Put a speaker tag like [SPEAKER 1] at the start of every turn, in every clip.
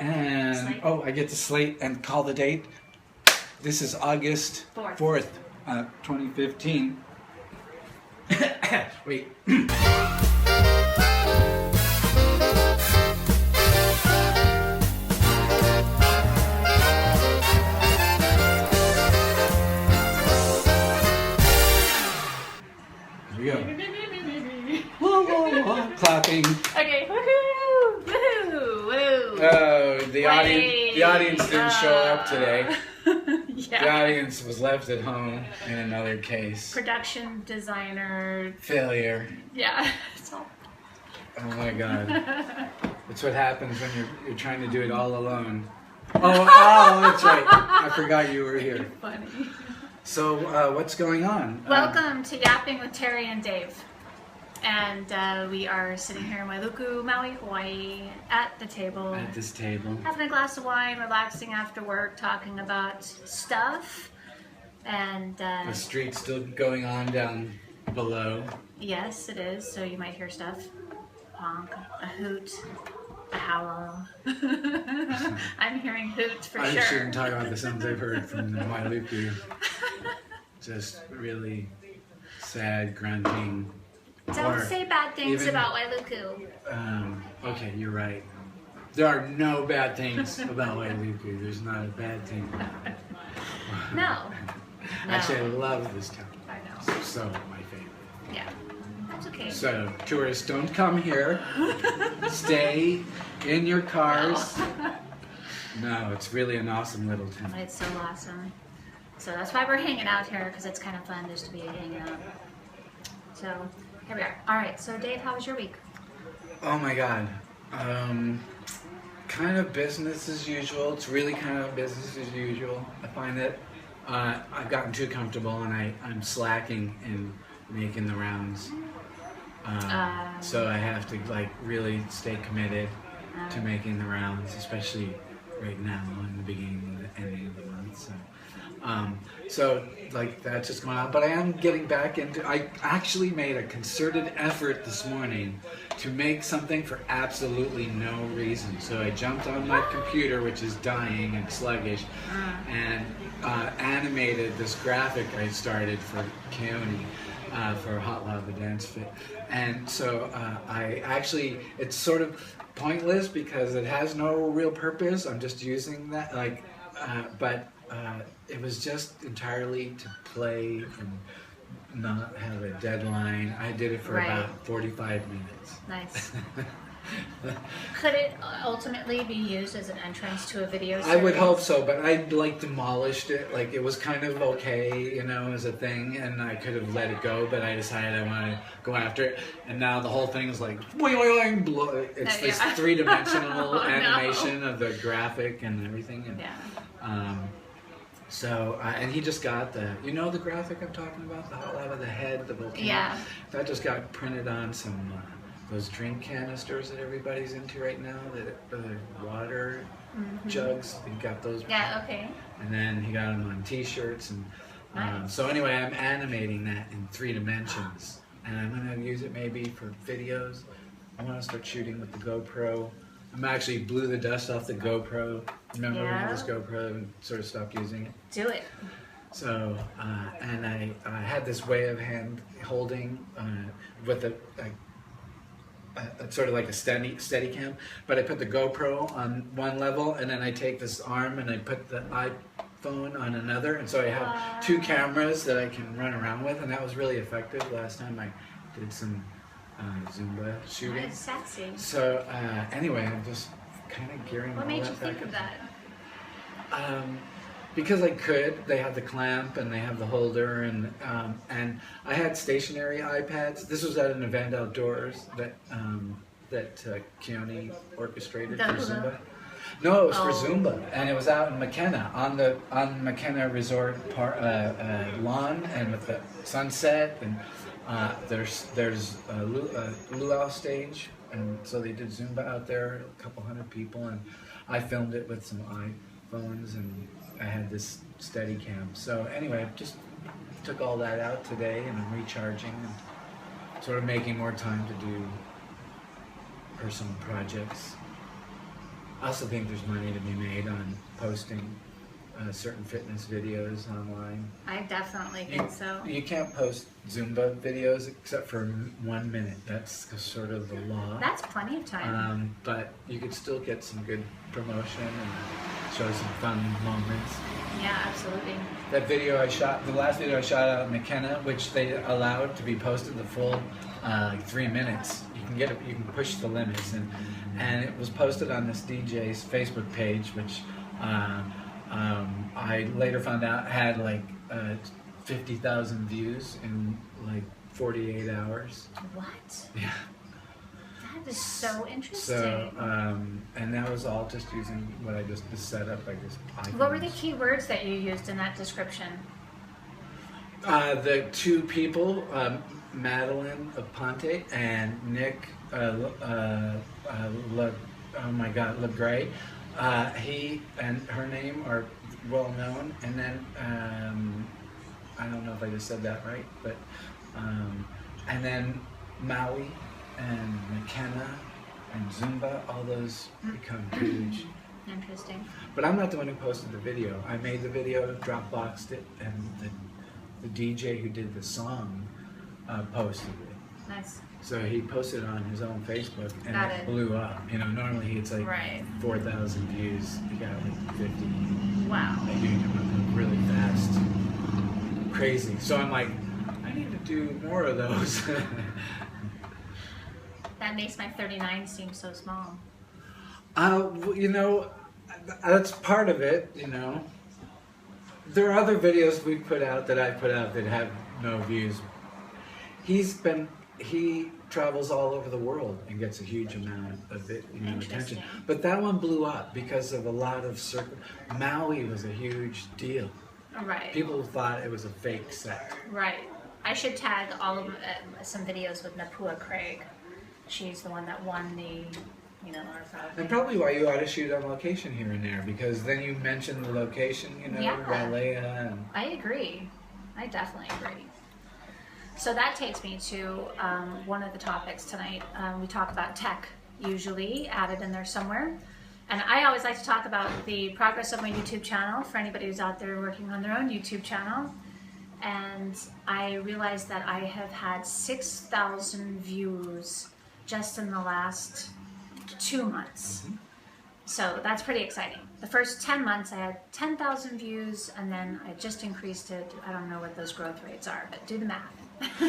[SPEAKER 1] And
[SPEAKER 2] Slate.
[SPEAKER 1] oh, I get to slate and call the date. This is August 4th, 2015. Wait. Here we go. Clapping.
[SPEAKER 2] Okay, woohoo! Woohoo! Woo!
[SPEAKER 1] Oh, the audience didn't show up today.
[SPEAKER 2] Yeah.
[SPEAKER 1] The audience was left at home in another case.
[SPEAKER 2] Production designer.
[SPEAKER 1] Failure.
[SPEAKER 2] Yeah. It's all...
[SPEAKER 1] Oh my god. That's what happens when you're trying to do it all alone. Oh, that's right. I forgot you were here.
[SPEAKER 2] Funny.
[SPEAKER 1] So, what's going on?
[SPEAKER 2] Welcome to Yapping with Teri and Dave. And we are sitting here in Wailuku, Maui, Hawaii, at the table.
[SPEAKER 1] At this table.
[SPEAKER 2] Having a glass of wine, relaxing after work, talking about stuff. And
[SPEAKER 1] The street's still going on down below.
[SPEAKER 2] yes, it is. So you might hear stuff. Honk, a hoot, a howl. I'm hearing hoots for
[SPEAKER 1] I
[SPEAKER 2] sure.
[SPEAKER 1] shouldn't talk about the sounds I've heard from the Wailuku. Just really sad, grunting.
[SPEAKER 2] Don't say bad things
[SPEAKER 1] even-
[SPEAKER 2] about Wailuku.
[SPEAKER 1] Okay, you're right. There are no bad things about Wailuku. There's not a bad thing.
[SPEAKER 2] No.
[SPEAKER 1] Actually, I love this town.
[SPEAKER 2] I know.
[SPEAKER 1] So my favorite.
[SPEAKER 2] Yeah. That's okay.
[SPEAKER 1] So tourists, don't come here. Stay in your cars. No, it's really an awesome little town.
[SPEAKER 2] But it's so awesome. So that's why we're hanging out here, because it's kind of fun just to be hanging out. So here we are. All right. So Dave, how was your week?
[SPEAKER 1] Oh my god. Kind of business as usual. It's really kind of business as usual. I find that I've gotten too comfortable and I'm slacking in making the rounds. So I have to like really stay committed to making the rounds, especially right now in the beginning and the ending of the month. So like that's just going on. But I am getting back into. I actually made a concerted effort this morning to make something for absolutely no reason. So I jumped on my computer, which is dying and sluggish, and animated this graphic I started for Keone. For Hot Lava Dance Fit. And so it's sort of pointless because it has no real purpose. I'm just using that, but it was just entirely to play and not have a deadline. I did it for about 45 minutes.
[SPEAKER 2] Nice. Could it ultimately be used as an entrance to a video series?
[SPEAKER 1] I would hope so, but I demolished it. Like it was kind of okay, as a thing, and I could have let it go, but I decided I want to go after it. And now the whole thing is like, it's this three-dimensional animation of the graphic and everything. And, and he just got the graphic I'm talking about, the hot lava, the head, the volcano.
[SPEAKER 2] Yeah.
[SPEAKER 1] That just got printed on some. Those drink canisters that everybody's into right now, the water jugs, he got those.
[SPEAKER 2] Yeah, okay.
[SPEAKER 1] And then he got them on t-shirts. And
[SPEAKER 2] nice.
[SPEAKER 1] so anyway, I'm animating that in 3 dimensions. And I'm going to use it maybe for videos. I want to start shooting with the GoPro. I'm actually blew the dust off the GoPro. Remember we had this GoPro and sort of stopped using it?
[SPEAKER 2] Do it.
[SPEAKER 1] So, and I had this way of hand holding with sort of like a steady cam, but I put the GoPro on one level and then I take this arm and I put the iPhone on another, and so I have 2 cameras that I can run around with, and that was really effective last time I did some Zumba shooting.
[SPEAKER 2] Nice, sexy.
[SPEAKER 1] So anyway, I'm just kind of gearing
[SPEAKER 2] What
[SPEAKER 1] all
[SPEAKER 2] made
[SPEAKER 1] that
[SPEAKER 2] you think
[SPEAKER 1] back
[SPEAKER 2] of
[SPEAKER 1] up.
[SPEAKER 2] that?
[SPEAKER 1] Because I could. They have the clamp and they have the holder, and I had stationary iPads. This was at an event outdoors that Keone orchestrated for Zumba. No, it was for Zumba, and it was out in McKenna on McKenna Resort lawn, and with the sunset, and there's a luau stage, and so they did Zumba out there, a couple hundred people, and I filmed it with some iPhones, and I had this steady cam. So anyway, I just took all that out today, and I'm recharging and sort of making more time to do personal projects. I also think there's money to be made on posting certain fitness videos online.
[SPEAKER 2] I definitely think so.
[SPEAKER 1] You can't post Zumba videos except for 1 minute. That's sort of the law.
[SPEAKER 2] That's plenty of time.
[SPEAKER 1] But you could still get some good promotion and show some fun moments.
[SPEAKER 2] Yeah, absolutely.
[SPEAKER 1] That video I shot, the last video I shot out of McKenna, which they allowed to be posted the full 3 minutes. You can get it, you can push the limits, and it was posted on this DJ's Facebook page, which I later found out had like 50,000 views in like 48 hours.
[SPEAKER 2] What?
[SPEAKER 1] Yeah.
[SPEAKER 2] That is so interesting.
[SPEAKER 1] So, and that was all just using what I just set up. I just.
[SPEAKER 2] What were the key words that you used in that description?
[SPEAKER 1] The two people, Madeline Aponte and Nick, LeGray. He and her name are well known, and then I don't know if I just said that right, but and then Maui and McKenna and Zumba, all those become huge.
[SPEAKER 2] Interesting.
[SPEAKER 1] But I'm not the one who posted the video. I made the video, Dropboxed it, and the DJ who did the song posted it.
[SPEAKER 2] Nice.
[SPEAKER 1] So he posted it on his own Facebook, and
[SPEAKER 2] Got
[SPEAKER 1] it
[SPEAKER 2] it.
[SPEAKER 1] blew up. You know, normally it's like
[SPEAKER 2] Right.
[SPEAKER 1] 4,000 views. He got like 50.
[SPEAKER 2] Wow.
[SPEAKER 1] Like doing it really fast. Crazy. So I'm like, I need to do more of those.
[SPEAKER 2] That makes my 39 seem so small.
[SPEAKER 1] You know, that's part of it, you know. There are other videos we put out that I put out that have no views. He travels all over the world and gets a huge amount of attention. But that one blew up because of a lot of Maui was a huge deal.
[SPEAKER 2] Right.
[SPEAKER 1] People thought it was a fake set.
[SPEAKER 2] Right. I should tag all of some videos with Napua Craig. She's the one that won the,
[SPEAKER 1] And probably why you ought to shoot on location here and there, because then you mention the location,
[SPEAKER 2] Yeah.
[SPEAKER 1] Wailea and...
[SPEAKER 2] I agree. I definitely agree. So that takes me to one of the topics tonight. We talk about tech, usually added in there somewhere. And I always like to talk about the progress of my YouTube channel for anybody who's out there working on their own YouTube channel. And I realized that I have had 6,000 views just in the last 2 months.
[SPEAKER 1] Mm-hmm.
[SPEAKER 2] So that's pretty exciting. The first 10 months I had 10,000 views, and then I just increased it. I don't know what those growth rates are, but do the math.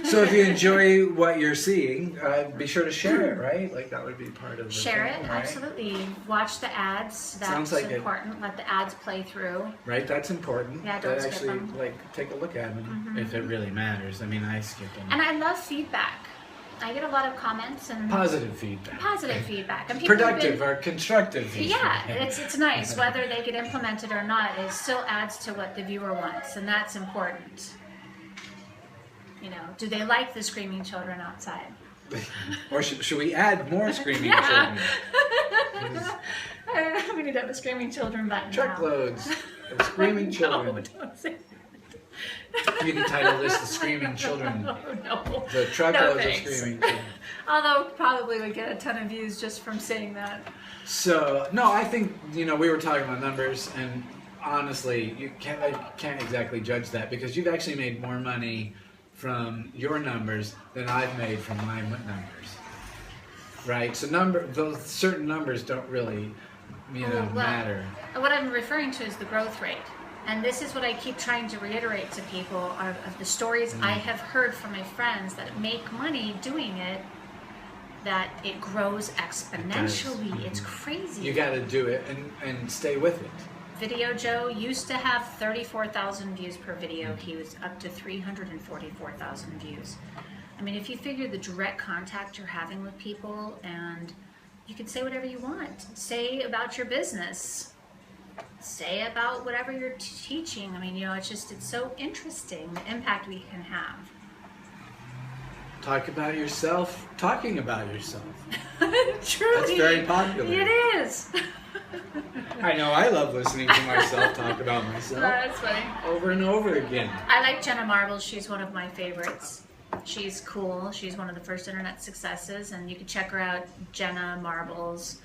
[SPEAKER 1] So if you enjoy what you're seeing, be sure to share it, right? Like that would be part of the
[SPEAKER 2] Share
[SPEAKER 1] thing,
[SPEAKER 2] it,
[SPEAKER 1] right?
[SPEAKER 2] absolutely. Watch the ads. That's
[SPEAKER 1] Sounds like
[SPEAKER 2] important. Let the ads play through.
[SPEAKER 1] Right, that's important.
[SPEAKER 2] Yeah, don't
[SPEAKER 1] But
[SPEAKER 2] skip
[SPEAKER 1] actually,
[SPEAKER 2] them.
[SPEAKER 1] like, take a look at them if it really matters. I mean, I skip them.
[SPEAKER 2] And I love feedback. I get a lot of comments and
[SPEAKER 1] Positive feedback.
[SPEAKER 2] positive feedback. And people have
[SPEAKER 1] Productive
[SPEAKER 2] been-
[SPEAKER 1] or constructive feedback.
[SPEAKER 2] Yeah, it's nice. Whether they get implemented or not, it still adds to what the viewer wants, and that's important. Do they like the screaming children outside?
[SPEAKER 1] Or should we add more screaming
[SPEAKER 2] Yeah.
[SPEAKER 1] children?
[SPEAKER 2] We need to have a screaming children button.
[SPEAKER 1] Truckloads of screaming children.
[SPEAKER 2] No, don't say
[SPEAKER 1] You can title this The Screaming Children.
[SPEAKER 2] no.
[SPEAKER 1] The truckloads of
[SPEAKER 2] thanks.
[SPEAKER 1] screaming children.
[SPEAKER 2] Although probably we get a ton of views just from saying that.
[SPEAKER 1] So, no, I think, we were talking about numbers, and honestly, I can't exactly judge that, because you've actually made more money from your numbers than I've made from my numbers. Right? So those certain numbers don't really, matter.
[SPEAKER 2] What I'm referring to is the growth rate. And this is what I keep trying to reiterate to people of the stories I have heard from my friends that make money doing it, that it grows exponentially. It's crazy.
[SPEAKER 1] You got to do it and stay with it.
[SPEAKER 2] Video Joe used to have 34,000 views per video. He was up to 344,000 views. I mean, if you figure the direct contact you're having with people, and you can say whatever you want. Say about your business. Say about whatever you're teaching. I mean, it's so interesting, the impact we can have.
[SPEAKER 1] Talk about yourself, talking about yourself.
[SPEAKER 2] Truly.
[SPEAKER 1] That's very popular.
[SPEAKER 2] It is.
[SPEAKER 1] I know, I love listening to myself talk about myself
[SPEAKER 2] That's funny.
[SPEAKER 1] over and over again.
[SPEAKER 2] I like Jenna Marbles. She's one of my favorites. She's cool. She's one of the first internet successes, and you can check her out, Jenna Marbles.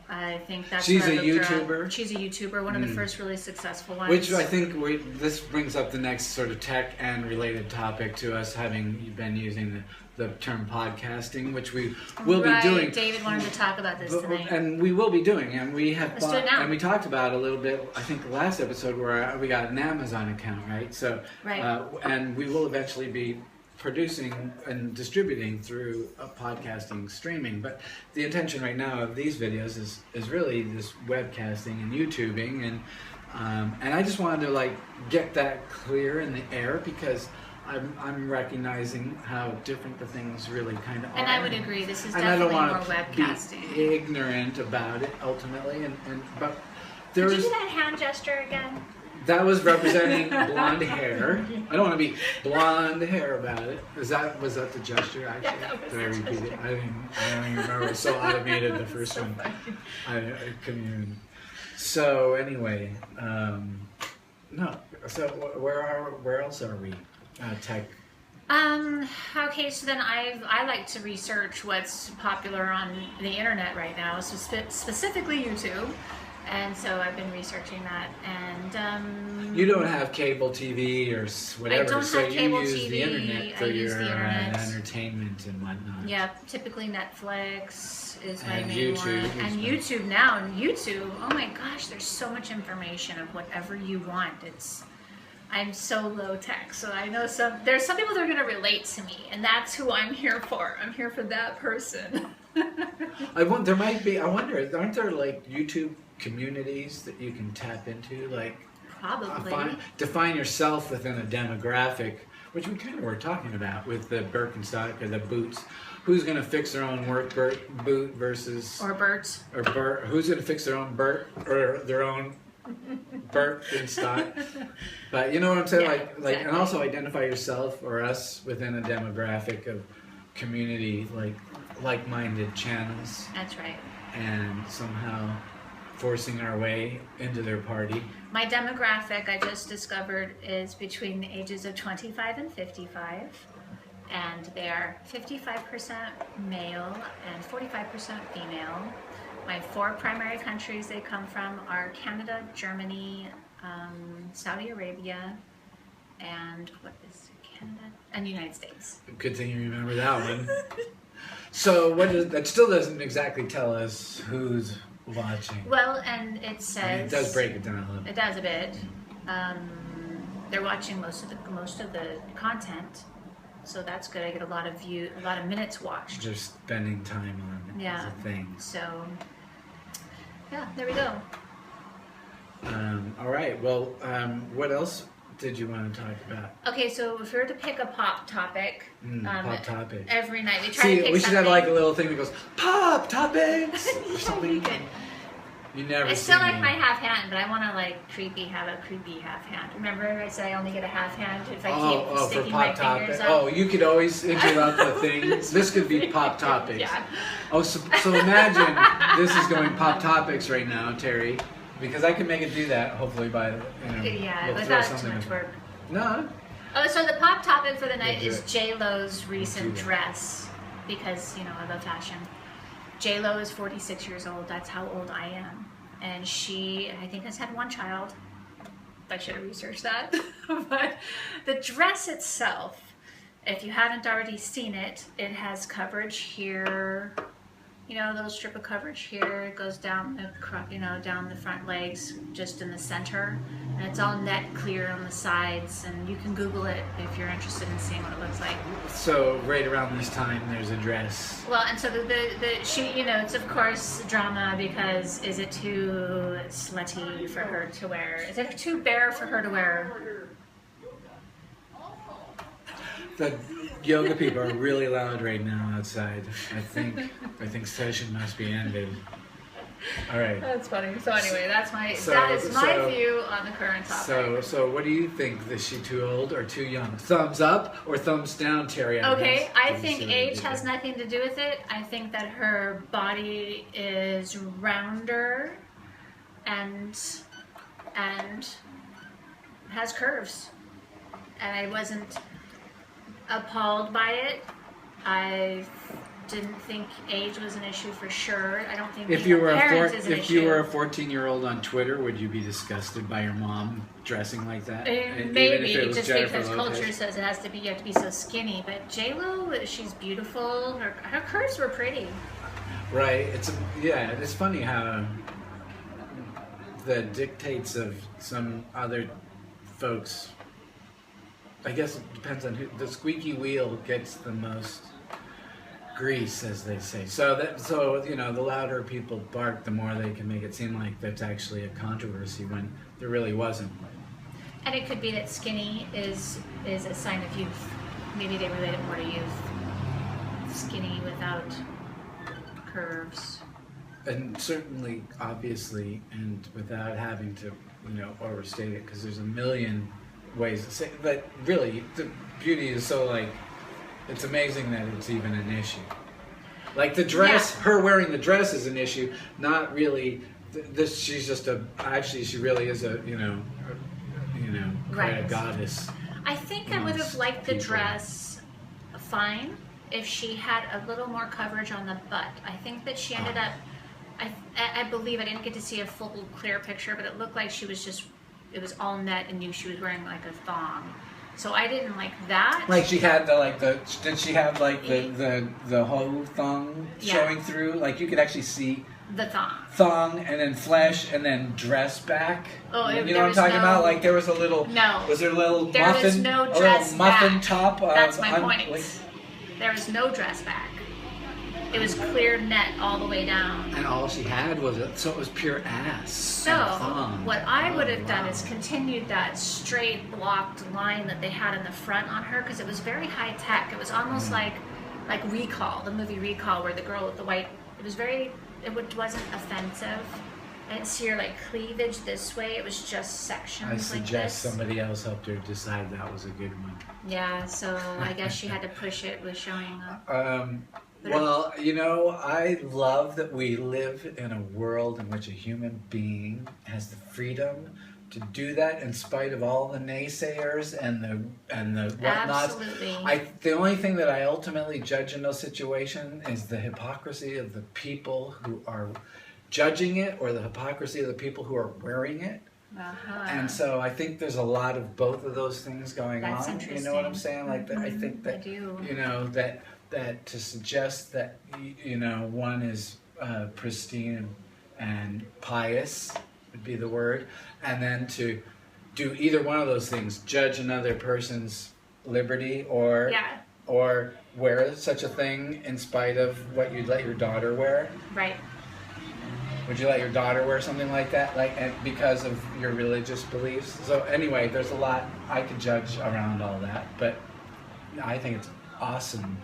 [SPEAKER 2] I think that's
[SPEAKER 1] she's
[SPEAKER 2] what I
[SPEAKER 1] a
[SPEAKER 2] looked her up.
[SPEAKER 1] YouTuber.
[SPEAKER 2] She's a YouTuber, one of the first really successful ones.
[SPEAKER 1] Which I think this brings up the next sort of tech and related topic to us having been using the term podcasting, which we will be doing.
[SPEAKER 2] David wanted to talk about this tonight.
[SPEAKER 1] And we will be doing, and we have
[SPEAKER 2] Let's do it now.
[SPEAKER 1] and we talked about a little bit, I think the last episode where we got an Amazon account, right? So, and we will eventually be producing and distributing through podcasting streaming, but the intention right now of these videos is really this webcasting and YouTubing, and I just wanted to like get that clear in the air because I'm recognizing how different the things really kind of are.
[SPEAKER 2] And I would agree, this is
[SPEAKER 1] and I
[SPEAKER 2] definitely
[SPEAKER 1] don't
[SPEAKER 2] more
[SPEAKER 1] want
[SPEAKER 2] webcasting.
[SPEAKER 1] to be ignorant about it ultimately, but
[SPEAKER 2] Did you do that hand gesture again?
[SPEAKER 1] that was representing blonde hair. I don't want to be blonde hair about it. Was that the gesture actually?
[SPEAKER 2] Yeah, that was
[SPEAKER 1] Did I
[SPEAKER 2] the
[SPEAKER 1] repeat
[SPEAKER 2] gesture.
[SPEAKER 1] it? I don't even remember. It was so automated the first one. I couldn't even. So anyway, no. So where else are we? Tech.
[SPEAKER 2] Okay, so then I like to research what's popular on the internet right now, so specifically YouTube. And so I've been researching that, and
[SPEAKER 1] you don't have cable TV or whatever,
[SPEAKER 2] I don't
[SPEAKER 1] so
[SPEAKER 2] have cable
[SPEAKER 1] you use
[SPEAKER 2] TV.
[SPEAKER 1] the internet for
[SPEAKER 2] I use
[SPEAKER 1] your
[SPEAKER 2] the internet.
[SPEAKER 1] entertainment and whatnot.
[SPEAKER 2] Yeah, typically Netflix is my
[SPEAKER 1] And
[SPEAKER 2] main
[SPEAKER 1] YouTube
[SPEAKER 2] one, and YouTube now. And YouTube, oh my gosh, there's so much information of whatever you want. I'm so low tech, so I know there's some people that are going to relate to me, and that's who I'm here for. I'm here for that person.
[SPEAKER 1] I wonder, aren't there like YouTube communities that you can tap into, like
[SPEAKER 2] Probably.
[SPEAKER 1] define yourself within a demographic, which we kind of were talking about with the Birkenstock or the boots. Who's going to fix their own work boot versus
[SPEAKER 2] Bert.
[SPEAKER 1] who's going to fix their own their own Birkenstock? But you know what I'm saying,
[SPEAKER 2] Yeah,
[SPEAKER 1] like,
[SPEAKER 2] exactly.
[SPEAKER 1] And also identify yourself or us within a demographic of community, like-minded channels,
[SPEAKER 2] That's right.
[SPEAKER 1] and somehow forcing our way into their party.
[SPEAKER 2] My demographic, I just discovered, is between the ages of 25 and 55. And they are 55% male and 45% female. My 4 primary countries they come from are Canada, Germany, Saudi Arabia, and what is Canada? And the United States.
[SPEAKER 1] Good thing you remember that one. So that still doesn't exactly tell us who's watching.
[SPEAKER 2] Well, and it says...
[SPEAKER 1] I mean, it does break it down a little bit.
[SPEAKER 2] It does a bit. They're watching most of the content, so that's good. I get a lot of minutes watched.
[SPEAKER 1] Just spending time on it as a thing.
[SPEAKER 2] So, yeah, there we go.
[SPEAKER 1] All right. Well, what else did you want to talk about?
[SPEAKER 2] Okay, so if we were to pick a pop topic,
[SPEAKER 1] Pop topic.
[SPEAKER 2] every night we try to pick
[SPEAKER 1] we should
[SPEAKER 2] something.
[SPEAKER 1] have like a little thing that goes pop topics or
[SPEAKER 2] Yeah,
[SPEAKER 1] something.
[SPEAKER 2] we could.
[SPEAKER 1] You never.
[SPEAKER 2] I still
[SPEAKER 1] see
[SPEAKER 2] like
[SPEAKER 1] me.
[SPEAKER 2] my half hand, but I want to have a creepy half hand. Remember I said I only get a half hand if I keep
[SPEAKER 1] for
[SPEAKER 2] sticking my
[SPEAKER 1] pop topic.
[SPEAKER 2] fingers up?
[SPEAKER 1] Oh, you could always interrupt the thing. This could be pop topics.
[SPEAKER 2] Yeah.
[SPEAKER 1] Oh, so imagine this is going pop topics right now, Teri, because I can make it do that. Hopefully by
[SPEAKER 2] Yeah,
[SPEAKER 1] we'll throw
[SPEAKER 2] without too
[SPEAKER 1] something
[SPEAKER 2] much
[SPEAKER 1] in.
[SPEAKER 2] work.
[SPEAKER 1] No.
[SPEAKER 2] Oh, so the pop topic for the night
[SPEAKER 1] do
[SPEAKER 2] is
[SPEAKER 1] it.
[SPEAKER 2] J-Lo's recent
[SPEAKER 1] do that.
[SPEAKER 2] dress, because, I love fashion. J-Lo is 46 years old. That's how old I am. And she, I think, has had 1 child. I should have researched that. But the dress itself, if you haven't already seen it, it has coverage here. Little strip of coverage here. It goes down down the front legs, just in the center. And it's all net clear on the sides. And you can Google it if you're interested in seeing what it looks like.
[SPEAKER 1] So right around this time, there's a dress.
[SPEAKER 2] Well, and so she, it's of course drama because is it too slutty for her to wear? Is it too bare for her to wear?
[SPEAKER 1] The yoga people are really loud right now outside. I think session must be ended. All right.
[SPEAKER 2] That's funny. So anyway, that is my
[SPEAKER 1] so-
[SPEAKER 2] view on the current topic.
[SPEAKER 1] So what do you think? Is she too old or too young? Thumbs up or thumbs down, Teri?
[SPEAKER 2] Okay, I
[SPEAKER 1] Did you
[SPEAKER 2] think
[SPEAKER 1] see what I
[SPEAKER 2] age
[SPEAKER 1] did
[SPEAKER 2] has
[SPEAKER 1] there?
[SPEAKER 2] nothing to do with it. I think that her body is rounder and has curves. And I wasn't appalled by it. didn't think age was an issue for sure. I don't think
[SPEAKER 1] If
[SPEAKER 2] being
[SPEAKER 1] you were
[SPEAKER 2] a parent is an issue.
[SPEAKER 1] you were a 14-year-old on Twitter, would you be disgusted by your mom dressing like that?
[SPEAKER 2] Maybe
[SPEAKER 1] Even if it was
[SPEAKER 2] just
[SPEAKER 1] Jennifer
[SPEAKER 2] because
[SPEAKER 1] Lopez?
[SPEAKER 2] culture says it has to be, you have to be so skinny. But J-Lo, she's beautiful. Her curves were pretty.
[SPEAKER 1] Right. It's funny how the dictates of some other folks. I guess it depends on who. The squeaky wheel gets the most grease, as they say. So the louder people bark, the more they can make it seem like that's actually a controversy when there really wasn't.
[SPEAKER 2] And it could be that skinny is a sign of youth. Maybe they relate it more to youth. Skinny without curves.
[SPEAKER 1] And certainly, obviously, and without having to, overstate it, because there's a million ways to say it. But really, the beauty is so, like, it's amazing that it's even an issue. Like the dress, her wearing the dress is an issue, not really. She's just actually, she really is a, quite a goddess.
[SPEAKER 2] I think I would have liked the dress fine if she had a little more coverage on the butt. I think that she ended up, I believe, I didn't get to see a full clear picture, but it looked like she was it was all net and knew she was wearing like a thong. So I didn't like that.
[SPEAKER 1] Like she had did she have like the whole thong showing through? Like you could actually see
[SPEAKER 2] the
[SPEAKER 1] thong and then flesh and then dress back.
[SPEAKER 2] Oh,
[SPEAKER 1] you know what I'm talking about? Like there was a little.
[SPEAKER 2] No.
[SPEAKER 1] Was there a little
[SPEAKER 2] there
[SPEAKER 1] muffin?
[SPEAKER 2] Was no dress
[SPEAKER 1] a little muffin
[SPEAKER 2] back.
[SPEAKER 1] top.
[SPEAKER 2] That's my point. There was no dress back. It was clear net all the way down.
[SPEAKER 1] And all she had was so it was pure ass.
[SPEAKER 2] So what I would have done is continued that straight blocked line that they had in the front on her, because it was very high tech. It was almost like Recall, the movie Recall, where the girl with the white. It wasn't offensive. I didn't see her like cleavage this way. It was just sections. I
[SPEAKER 1] suggest somebody else helped her decide that was a good one.
[SPEAKER 2] Yeah, so I guess she had to push it with showing up.
[SPEAKER 1] Well, I love that we live in a world in which a human being has the freedom to do that in spite of all the naysayers and the whatnots.
[SPEAKER 2] Absolutely.
[SPEAKER 1] The only thing that I ultimately judge in those situations is the hypocrisy of the people who are judging it, or the hypocrisy of the people who are wearing it. And so I think there's a lot of both of those things going
[SPEAKER 2] That's
[SPEAKER 1] on.
[SPEAKER 2] Interesting.
[SPEAKER 1] You know what I'm saying? Like I think that
[SPEAKER 2] I do.
[SPEAKER 1] that to suggest that one is pristine and pious would be the word, and then to do either one of those things, judge another person's liberty or wear such a thing in spite of what you'd let your daughter wear.
[SPEAKER 2] Right.
[SPEAKER 1] Would you let your daughter wear something like that, and because of your religious beliefs? So anyway, there's a lot I could judge around all that, but I think it's awesome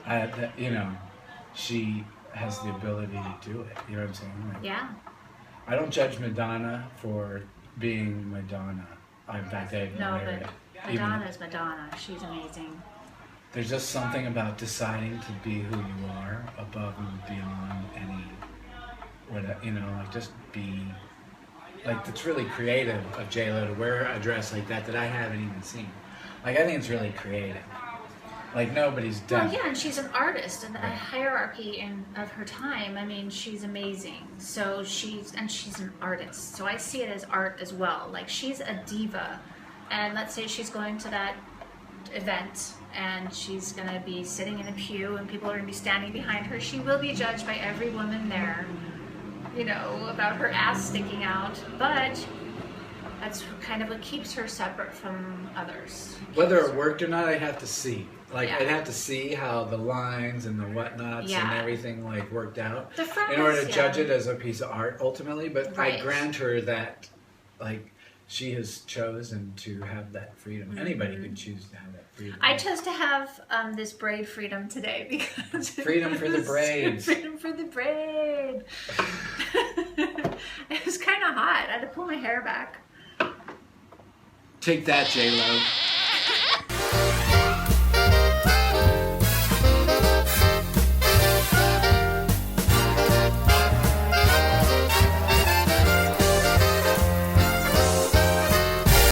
[SPEAKER 1] that she has the ability to do it. You know what I'm saying? Like,
[SPEAKER 2] yeah.
[SPEAKER 1] I don't judge Madonna for being Madonna. In fact, I admire it.
[SPEAKER 2] Madonna's Madonna. She's amazing.
[SPEAKER 1] There's just something about deciding to be who you are above and beyond any. Just be, it's really creative of J-Lo to wear a dress like that I haven't even seen. I think it's really creative. Nobody's done.
[SPEAKER 2] Well, yeah, and she's an artist, and the hierarchy of her time. I mean, she's amazing. So she's an artist. So I see it as art as well. She's a diva, and let's say she's going to that event, and she's gonna be sitting in a pew, and people are gonna be standing behind her. She will be judged by every woman there. About her ass sticking out, but that's kind of what keeps her separate from others.
[SPEAKER 1] Whether it worked or not, I'd have to see. I'd have to see how the lines and the whatnots and everything worked out in order to judge it as a piece of art ultimately. But I grant her that, she has chosen to have that freedom. Mm-hmm. Anybody could choose to have that freedom.
[SPEAKER 2] I chose to have this braid freedom today because
[SPEAKER 1] freedom for the braids.
[SPEAKER 2] Freedom for the braid. It was kind of hot. I had to pull my hair back.
[SPEAKER 1] Take that, J-Lo.